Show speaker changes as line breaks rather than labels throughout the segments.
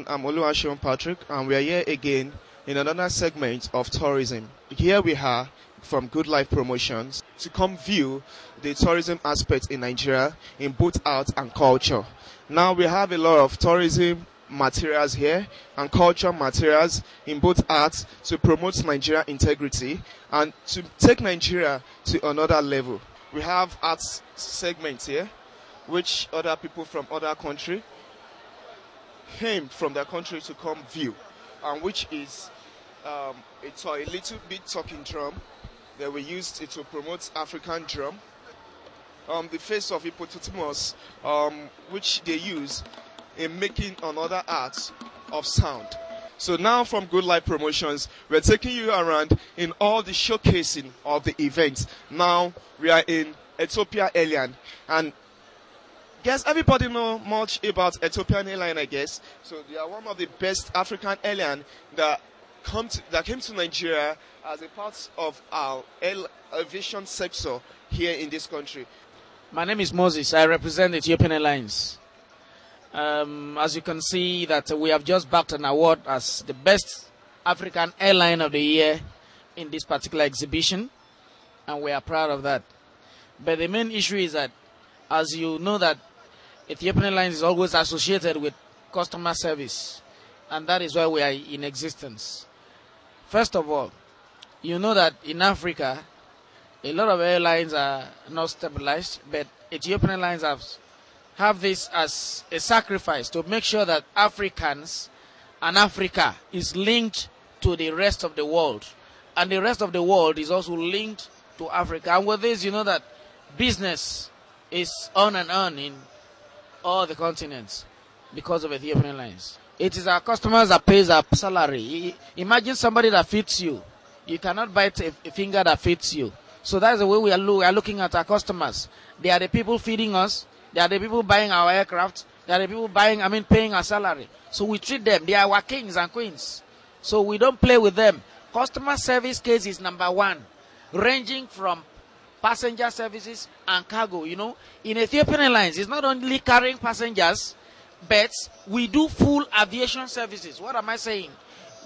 I'm Oluwaseun Patrick, and we are here again in another segment of tourism. Here we are from Good Life Promotions to come view the tourism aspect in Nigeria in both art and culture. Now we have a lot of tourism materials here and culture materials in both art to promote Nigeria integrity and to take Nigeria to another level. We have arts segments here, which other people from other country came from their country to come view, and which is a little bit talking drum that we used it to promote African drum. The face of hippopotamus, which they use in making another art of sound. So now from Good Life Promotions, we're taking you around in all the showcasing of the events. Now we are in Ethiopia Airline, and guess everybody know much about Ethiopian Airline, I guess. So they are one of the best African airline that came to Nigeria as a part of our aviation sector here in this country.
My name is Moses. I represent Ethiopian Airlines. As you can see that we have just backed an award as the best African airline of the year in this particular exhibition, and we are proud of that. But the main issue is that, as you know, that Ethiopian Airlines is always associated with customer service, and that is why we are in existence. First of all, you know that in Africa, a lot of airlines are not stabilized, but Ethiopian Airlines have this as a sacrifice to make sure that Africans and Africa is linked to the rest of the world, and the rest of the world is also linked to Africa. And with this, you know that business is on and on in all the continents because of Ethiopian Airlines. It is our customers that pays our salary. Imagine somebody that feeds you. You cannot bite a finger that feeds you. So that's the way we are looking at our customers. They are the people feeding us. They are the people buying our aircraft. They are the people paying our salary. So we treat them. They are our kings and queens. So we don't play with them. Customer service case is number one, ranging from passenger services and cargo. You know, in Ethiopian Airlines, it's not only carrying passengers, but we do full aviation services. What am I saying?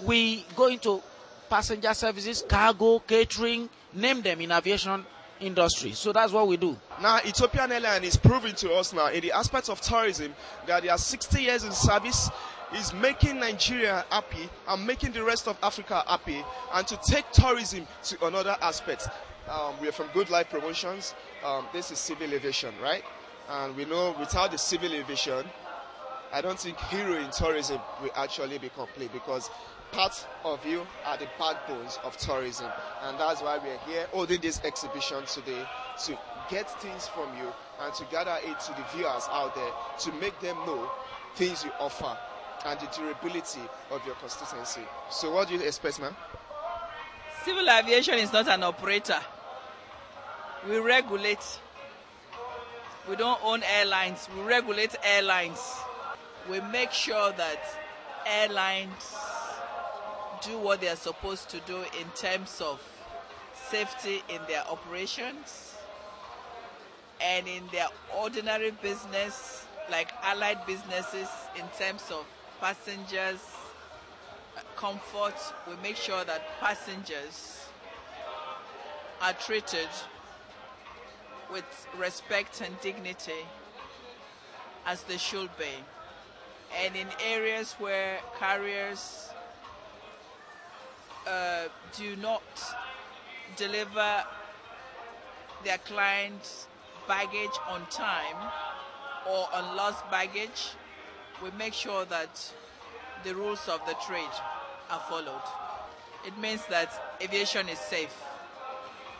We go into passenger services, cargo, catering, name them in aviation industry. So that's what we do.
Now, Ethiopian Airlines is proving to us now in the aspect of tourism that they are 60 years in service, is making Nigeria happy and making the rest of Africa happy, and to take tourism to another aspect. We are from Good Life Promotions. This is civil aviation, right? And we know without the civil aviation, I don't think hero in tourism will actually be complete, because part of you are the backbones of tourism, and that's why we're here holding this exhibition today, to get things from you and to gather it to the viewers out there, to make them know things you offer and the durability of your consistency. So what do you expect, ma'am?
Civil aviation is not an operator. We regulate. We don't own airlines. We regulate airlines. We make sure that airlines do what they are supposed to do in terms of safety in their operations and in their ordinary business, like allied businesses, in terms of passengers' comfort. We make sure that passengers are treated with respect and dignity as they should be. And in areas where carriers do not deliver their clients' baggage on time or on lost baggage, we make sure that the rules of the trade are followed. It means that aviation is safe.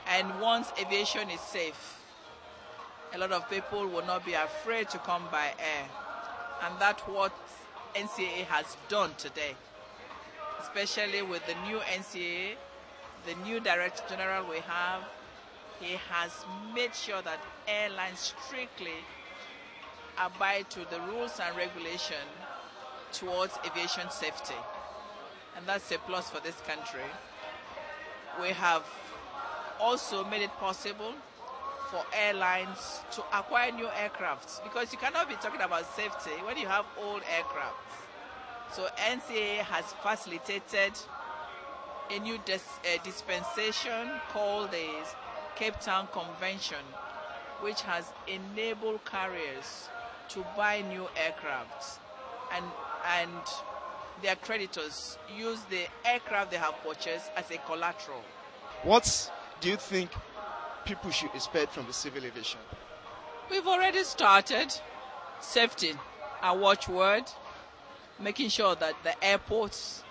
And once aviation is safe, a lot of people will not be afraid to come by air. And that's what NCAA has done today, especially with the new NCAA, the new Director General we have. He has made sure that airlines strictly abide to the rules and regulation towards aviation safety. And that's a plus for this country. We have also made it possible for airlines to acquire new aircrafts, because you cannot be talking about safety when you have old aircrafts. So NCAA has facilitated a new dispensation called the Cape Town Convention, which has enabled carriers to buy new aircrafts, and their creditors use the aircraft they have purchased as a collateral.
What do you think people should expect from the civil aviation?
We've already started. Safety, our watchword, making sure that the airports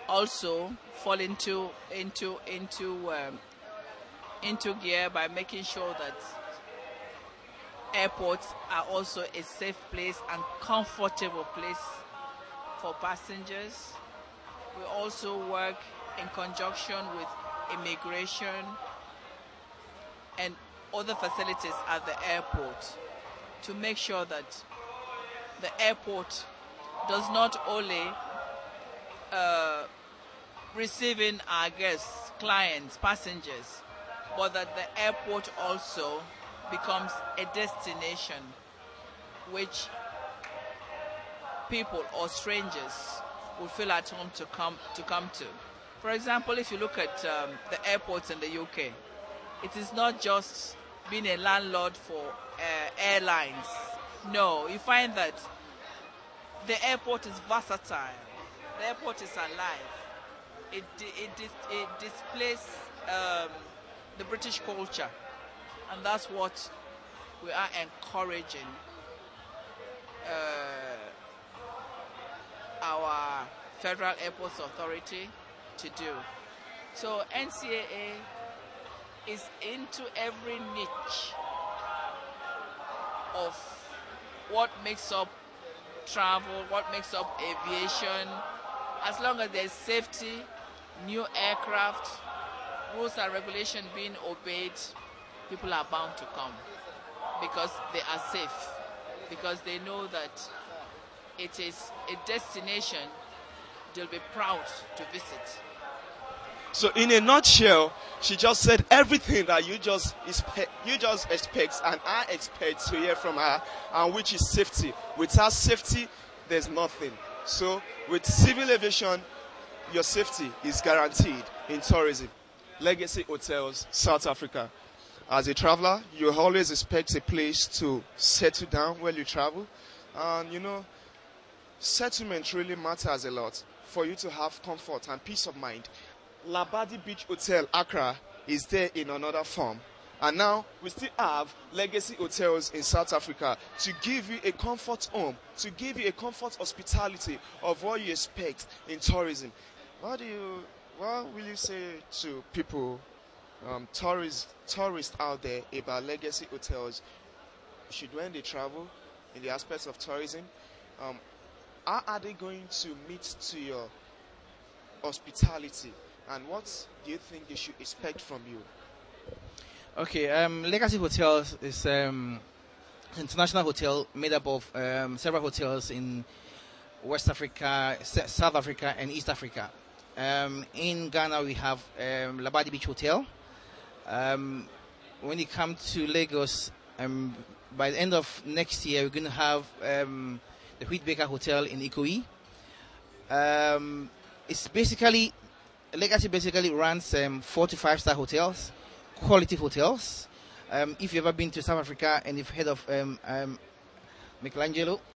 also fall into gear by making sure that airports are also a safe place and comfortable place for passengers. We also work in conjunction with immigration and other facilities at the airport to make sure that the airport does not only receiving our guests, clients, passengers, but that the airport also becomes a destination which people or strangers will feel at home to come to. For example, if you look at the airports in the UK, it is not just being a landlord for airlines. No, you find that the airport is versatile. The airport is alive. It displays the British culture, and that's what we are encouraging our Federal Airports Authority to do. So NCAA is into every niche of what makes up travel, what makes up aviation. As long as there's safety, new aircraft, rules and regulation being obeyed, people are bound to come because they are safe, because they know that it is a destination they'll be proud to visit.
So in a nutshell, she just said everything that you just expect and I expect to hear from her, and which is safety. Without safety, there's nothing. So with civil aviation, your safety is guaranteed in tourism. Legacy Hotels, South Africa. As a traveler, you always expect a place to settle down when you travel. And you know, settlement really matters a lot for you to have comfort and peace of mind. Labadi Beach Hotel, Accra, is there in another form. And now we still have Legacy Hotels in South Africa to give you a comfort home, to give you a comfort hospitality of what you expect in tourism. What will you say to people, tourists out there about Legacy Hotels? Should when they travel in the aspects of tourism, how are they going to meet to your hospitality? And what do you think they should expect from you?
Okay, Legacy Hotels is an international hotel made up of several hotels in West Africa, South Africa, and East Africa. In Ghana, we have Labadi Beach Hotel. When it comes to Lagos, by the end of next year, we're going to have the Wheatbaker Hotel in Ikoyi. It's basically, Legacy basically runs 4 to 5 star hotels, quality hotels. If you've ever been to South Africa and you've heard of Michelangelo,